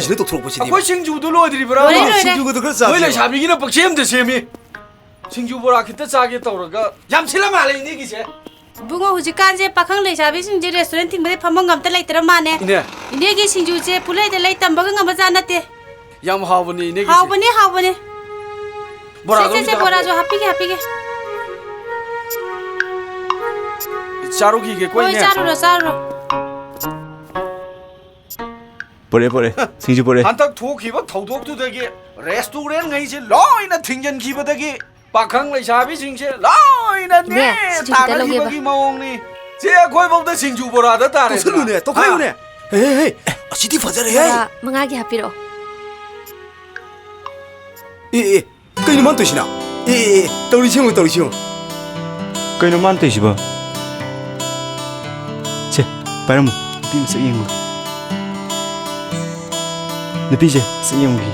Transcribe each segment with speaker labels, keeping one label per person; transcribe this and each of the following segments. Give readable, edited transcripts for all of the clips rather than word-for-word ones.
Speaker 1: ꯁꯤꯗ ꯇꯧꯊꯣꯔꯛꯄꯁꯤꯗꯤ
Speaker 2: ꯑꯩꯈꯣꯏ ꯁꯤꯡꯖꯨꯗꯨ ꯂꯣꯏꯗ꯭ꯔꯤꯕ꯭ꯔꯥ
Speaker 1: ꯁꯤꯡꯖꯨꯒꯗꯣ ꯈꯔ ꯆꯥꯁꯦ
Speaker 2: ꯅꯣꯏ ꯂꯩꯁꯥꯕꯤꯒꯤꯅ ꯄꯛꯁꯦꯝꯗ ꯁꯦꯝꯃꯤ ꯁꯤꯡꯖꯨ ꯕꯣꯔꯥ ꯈꯤꯇ ꯆꯥꯒꯦ ꯇꯧꯔꯒ ꯌꯥꯝ ꯁꯤꯜꯂ ꯃꯥꯜꯂꯦ ꯏꯅꯦꯒꯤꯁꯦ
Speaker 3: ꯕꯨꯡꯉꯣ ꯍꯧꯖꯤꯛꯀꯥꯟꯁꯦ ꯄꯥꯈꯪ ꯂꯩꯁꯥꯕꯤꯁꯤꯡꯁꯦ ꯔꯦꯁꯇꯨꯔꯦꯟ ꯊꯤꯡꯕꯗꯩ ꯐꯝꯐꯝ ꯑꯝꯇ ꯂꯩꯇ꯭ꯔ ꯃꯥꯅꯦ
Speaker 2: ꯏꯅꯦ
Speaker 3: ꯏꯅꯦꯒꯤ ꯁꯤꯡꯖꯨꯁꯦ ꯄꯨꯂꯩꯗ ꯂꯩ ꯇꯝꯕꯒ ꯉꯝꯕꯖꯥꯠ ꯅꯠꯇꯦ
Speaker 2: ꯌꯥꯝ ꯍꯥꯎꯕꯅꯤ ꯏꯅꯦꯒꯤꯁꯦ
Speaker 3: ꯍꯥꯎꯕꯅꯦ ꯍꯥꯎꯕꯅꯦ
Speaker 2: ꯕꯣꯔꯥꯗꯣ
Speaker 3: ꯁꯦ ꯕꯣꯔꯥꯁꯨ ꯍꯥꯞꯄꯤꯒꯦ
Speaker 2: ꯆꯥꯔꯨꯈꯤꯒꯦ
Speaker 3: ꯍꯣꯏ
Speaker 2: ꯀꯣꯏꯅꯦ
Speaker 3: ꯆꯥꯔꯨꯔꯣ
Speaker 1: ꯄꯣꯔꯦ ꯁꯤꯡꯖꯨ ꯄꯣꯔꯦ
Speaker 2: ꯍꯟꯗꯛ ꯊꯣꯛꯈꯤꯕ ꯊꯧꯗꯣꯛꯇꯨꯗꯒꯤ ꯔꯦꯁꯇꯨꯔꯦꯟ ꯉꯩꯁꯦ ꯂꯣꯏꯅ ꯊꯤꯡꯖꯤꯟꯈꯤꯕꯗꯒꯤ ꯄꯥꯈꯪ ꯂꯩꯁꯥꯕꯤꯁꯤꯡꯁꯦ ꯂꯣꯏꯅ ꯅꯦ ꯇꯥꯟꯅꯈꯤꯕꯒꯤ ꯃꯑꯣꯡꯅꯤ ꯆꯦ ꯑꯩꯈꯣꯏꯐꯥꯎꯗ ꯁꯤꯡꯖꯨ ꯕꯣꯔꯥꯗ ꯇꯥꯔꯦ
Speaker 1: ꯇꯧꯁꯜꯂꯨꯅꯦ ꯇꯧꯈꯥꯏꯌꯨꯅꯦ ꯍꯦ ꯑꯁꯤꯗꯤ ꯐꯖꯔꯦꯍꯦ
Speaker 4: ꯕꯣꯔꯥ ꯃꯉꯥꯒꯤ ꯍꯥꯞꯄꯤꯔꯛꯑꯣ
Speaker 1: ꯑꯦ ꯀꯩꯅꯣ ꯃꯥꯅ ꯇꯧꯔꯤꯁꯤꯅ ꯇꯧꯔꯤꯁꯤ ꯌꯦꯡꯉꯨ
Speaker 5: ꯀꯩꯅꯣ ꯃꯥꯅ ꯇꯧꯔꯤꯁꯤꯕꯣ ꯁꯦ ꯄꯥꯏꯔꯝꯃꯨ ꯅꯨꯄꯤ ꯃꯁꯛ ꯌꯦꯡꯉꯨ ꯅꯨꯄꯤꯁꯦ ꯃꯁꯛ ꯌꯦꯡꯉꯨꯈꯤ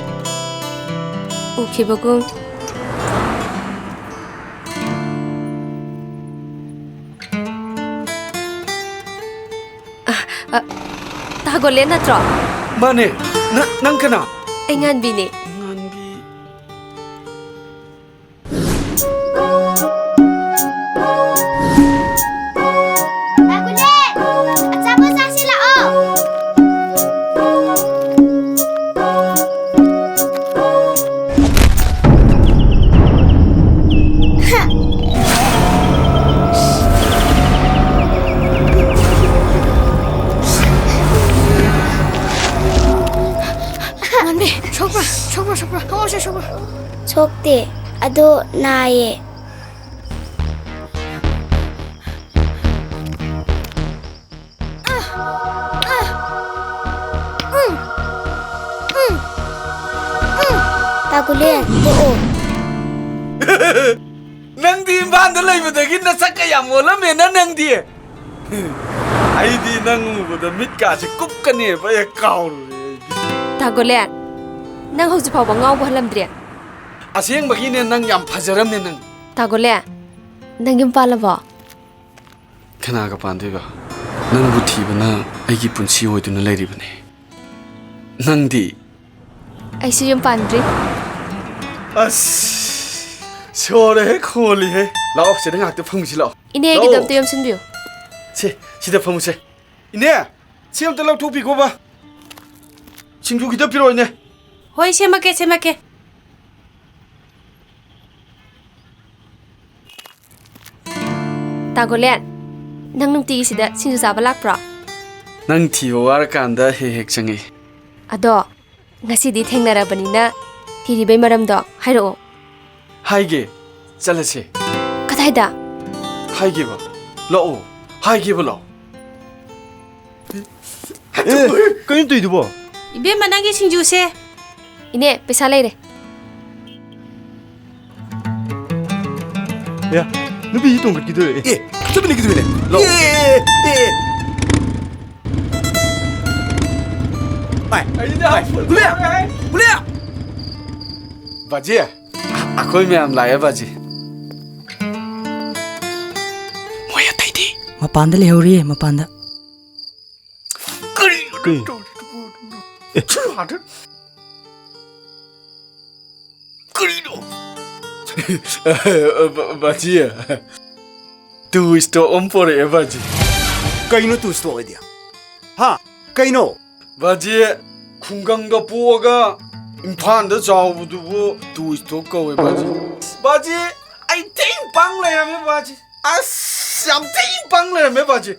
Speaker 4: ꯎꯈꯤꯕꯒꯨꯝ ꯇꯥꯒꯣꯂꯦꯟ ꯅꯠꯇ꯭ꯔꯣ
Speaker 2: ꯃꯥꯅꯦ ꯅꯪ ꯀꯅꯥ
Speaker 4: ꯑꯩ ꯉꯥꯟꯕꯤꯅꯦ
Speaker 2: ꯉꯥꯟꯕꯤ
Speaker 6: ꯁꯣꯛꯇꯦ ꯑꯗꯣ ꯅꯥꯏꯌꯦ ꯇꯥꯒꯨꯂꯦꯟ ꯇꯣꯛꯑꯣ
Speaker 2: ꯅꯪꯗꯤ ꯏꯝꯐꯥꯜꯗ ꯂꯩꯕꯗꯒꯤ ꯅꯁꯛꯀ ꯌꯥꯝ ꯑꯣꯜꯂꯝꯃꯦꯅ ꯅꯪꯗꯤ ꯑꯩꯗꯤ ꯅꯪ ꯎꯕꯗ ꯃꯤꯠꯀꯥꯁꯦ ꯀꯨꯞꯀꯅꯦꯕ ꯍꯦꯛ ꯀꯥꯎꯔꯨꯔꯦ
Speaker 4: ꯇꯥꯒꯣꯂꯦꯟ ꯅꯪ ꯍꯧꯖꯤꯛ ꯐꯥꯎꯕ ꯉꯥꯎꯕ ꯍꯜꯂꯝꯗ꯭ꯔꯤ
Speaker 2: ꯑꯁꯦꯡꯕꯒꯤꯅꯦ ꯅꯪ ꯌꯥꯝ ꯐꯖꯔꯝꯃꯦ ꯅꯪ
Speaker 4: ꯇꯥꯒꯣꯂꯦꯟ ꯅꯪ ꯌꯨꯝ ꯄꯥꯜꯂꯕꯣ
Speaker 2: ꯀꯅꯥꯒ ꯄꯥꯟꯗꯣꯏꯕ ꯅꯪꯕꯨ ꯊꯤꯕꯅ ꯑꯩꯒꯤ ꯄꯨꯟꯁꯤ ꯑꯣꯏꯗꯨꯅ ꯂꯩꯔꯤꯕꯅꯦ ꯅꯪꯗꯤ
Speaker 4: ꯑꯩꯁꯨ ꯌꯨꯝ ꯄꯥꯟꯗ꯭ꯔꯤ
Speaker 2: ꯑꯁ ꯁꯣꯔ ꯍꯦꯛ ꯍꯣꯜꯂꯤꯍꯦ ꯂꯥꯛꯑꯣ ꯁꯤꯗ ꯉꯥꯛꯇ ꯐꯝꯁꯤ ꯂꯥꯛꯑꯣ
Speaker 4: ꯏꯅꯦ ꯑꯩꯒꯤꯗꯣ ꯑꯝꯇ ꯌꯣꯝꯁꯤꯟꯕꯤꯌꯨ
Speaker 2: ꯁꯤꯗ ꯐꯝꯃꯨꯁꯦ ꯏꯅꯦ ꯁꯤ ꯑꯝꯇ ꯂꯧꯊꯣꯛꯄꯤꯈꯣꯕ ꯁꯤꯡꯖꯨ ꯈꯤꯇ ꯄꯤꯔꯛꯑꯣ ꯏꯅꯦ
Speaker 3: ꯍꯣꯏ ꯁꯦꯝꯃꯛꯀꯦ
Speaker 4: ꯇꯥꯒꯣꯂꯦꯟ ꯅꯪ ꯅꯨꯡꯇꯤꯒꯤ ꯁꯤꯗ ꯁꯤꯡꯖꯨ ꯆꯥꯕ ꯂꯥꯛꯄ꯭ꯔꯣ
Speaker 2: ꯅꯪ ꯊꯤꯕ ꯋꯥꯔꯀꯥꯟꯗ ꯍꯦꯛ ꯆꯪꯉꯛꯏ
Speaker 4: ꯑꯗꯣ ꯉꯁꯤꯗꯤ ꯊꯦꯡꯅꯔꯕꯅꯤꯅ ꯊꯤꯔꯤꯕꯩ ꯃꯔꯝꯗꯣ ꯍꯥꯏꯔꯛꯑꯣ
Speaker 2: ꯍꯥꯏꯒꯦ ꯆꯠꯂꯁꯦ
Speaker 4: ꯀꯗꯥꯏꯗ
Speaker 2: ꯍꯥꯏꯒꯦꯕ ꯂꯥꯛꯑꯣ ꯍꯥꯏꯒꯦꯕ ꯂꯥꯛꯑꯣ
Speaker 5: ꯀꯩꯅꯣ ꯇꯧꯔꯤꯗꯨꯕꯣ
Speaker 3: 이베마 ꯅꯪꯒꯤ ꯁꯤꯡꯖꯨꯁꯦ
Speaker 4: ꯏꯅꯦ ꯄꯩꯁꯥ ꯂꯩꯔꯦ
Speaker 5: 야 ꯅꯨꯄꯤꯁꯤ ꯇꯣꯡꯈꯠꯈꯤꯗꯣꯔꯦ
Speaker 1: ꯆꯠꯃꯤꯟꯅꯈꯤꯗꯣꯏꯅꯦ ꯒꯨꯂꯤꯌꯥ
Speaker 2: 바지 ꯑꯩꯈꯣꯏ ꯃꯌꯥꯝ ꯂꯥꯛꯑꯦ 바지 ꯃꯣꯏ ꯑꯇꯩꯗꯤ
Speaker 7: ꯃꯄꯥꯟꯗ ꯂꯩꯍꯧꯔꯤꯌꯦ ꯃꯄꯥꯟꯗ
Speaker 2: 그리노 바지야 두 있어 엄포래 바지
Speaker 1: 그이노 또 있어 어디야 하 그이노
Speaker 2: 바지 궁강도 부어가 임판도 자오부두부 두 있어 거왜 바지 아이 땡 빵래라며 바지 아씨 ям 땡 빵래라며 바지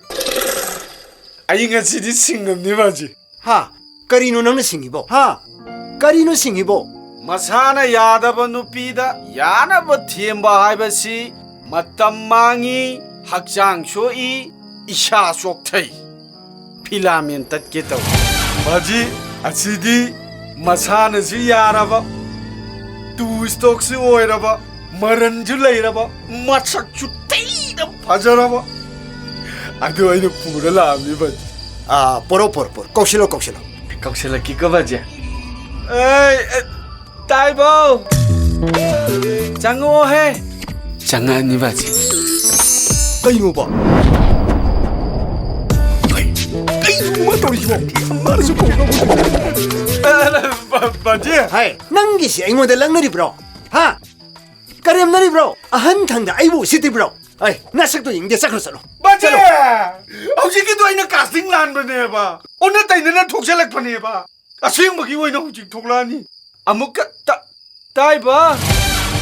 Speaker 2: 아이가 지디 싱금니 바지
Speaker 1: 하 그이노 너는 싱이보 하 그이노 싱이보
Speaker 2: 마사나 야다바 누피다 야나바 템바 하이바시 마땀망이 학장 쇼이 이샤 속태이 필라멘 tat게도 바지 아시디 마사나지 야라바 두 스톡스 오이라바 마란주 레이라바 마착주 테이라 바자라바 아도 아이노 부르라 아미 바지
Speaker 1: 아 포로 꼽실러
Speaker 2: 꼽실러 기가 바지 에이 ताइबो चंगो है चंगा नहीं बाजी
Speaker 1: कहीं नो बा
Speaker 2: कहीं
Speaker 1: ꯀꯩꯅꯣ ꯃꯥ ꯇꯧꯔꯤꯁꯤꯕꯣ ꯃꯥꯅꯁꯨ
Speaker 2: 바지
Speaker 1: 하이 낭기시 ꯑꯩꯉꯣꯟꯗ ꯂꯪꯅꯔꯤꯕ꯭ꯔꯣ 하 까рем나리브로 아한 탕다 아이고 시티브로 아이 나색도 인게 싹으로 썰어
Speaker 2: 바지 ꯍꯧꯖꯤꯛꯀꯤꯗꯣ ꯑꯩꯅ casting ꯂꯥꯟꯕꯅꯦꯕ ꯑꯣꯟꯅ ꯇꯩꯅꯅ ꯊꯣꯛꯆꯜꯂꯛꯄꯅꯦꯕ ꯑꯁꯦꯡꯕꯒꯤ ꯑꯣꯏꯅ ꯍꯧꯖꯤꯛ ꯊꯣꯛꯂꯛꯑꯅꯤ ꯑꯃꯨꯛꯀ ꯇꯥꯏꯕ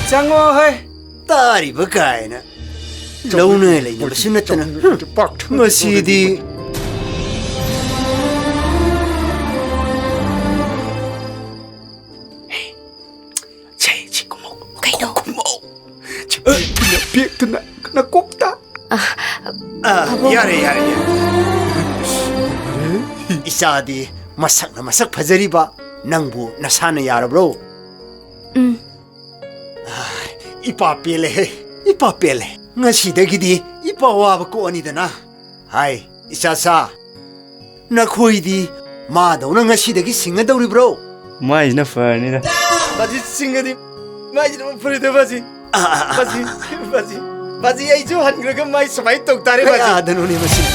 Speaker 2: ꯆꯪꯉꯣ ꯍꯩ
Speaker 1: 따리브 가이나 러우네 레이나 신났잖아 머시디 제지 고모
Speaker 4: Kaido.
Speaker 1: 고모 그냥 비트나 그나 꼭다 야래 이사디 마삭나 마삭 파저리바 낭부 나사나 야라브로 이빠 뺄래 ngasidagi디 ipa waba ko anidana hai isasa nakhoidi ma dawna ngasidagi singadawri bro
Speaker 5: 마이즈나 파니다.
Speaker 1: baji singadi mai no purida baji ai jo hangraga mai samai tok tare baji adanu ni masin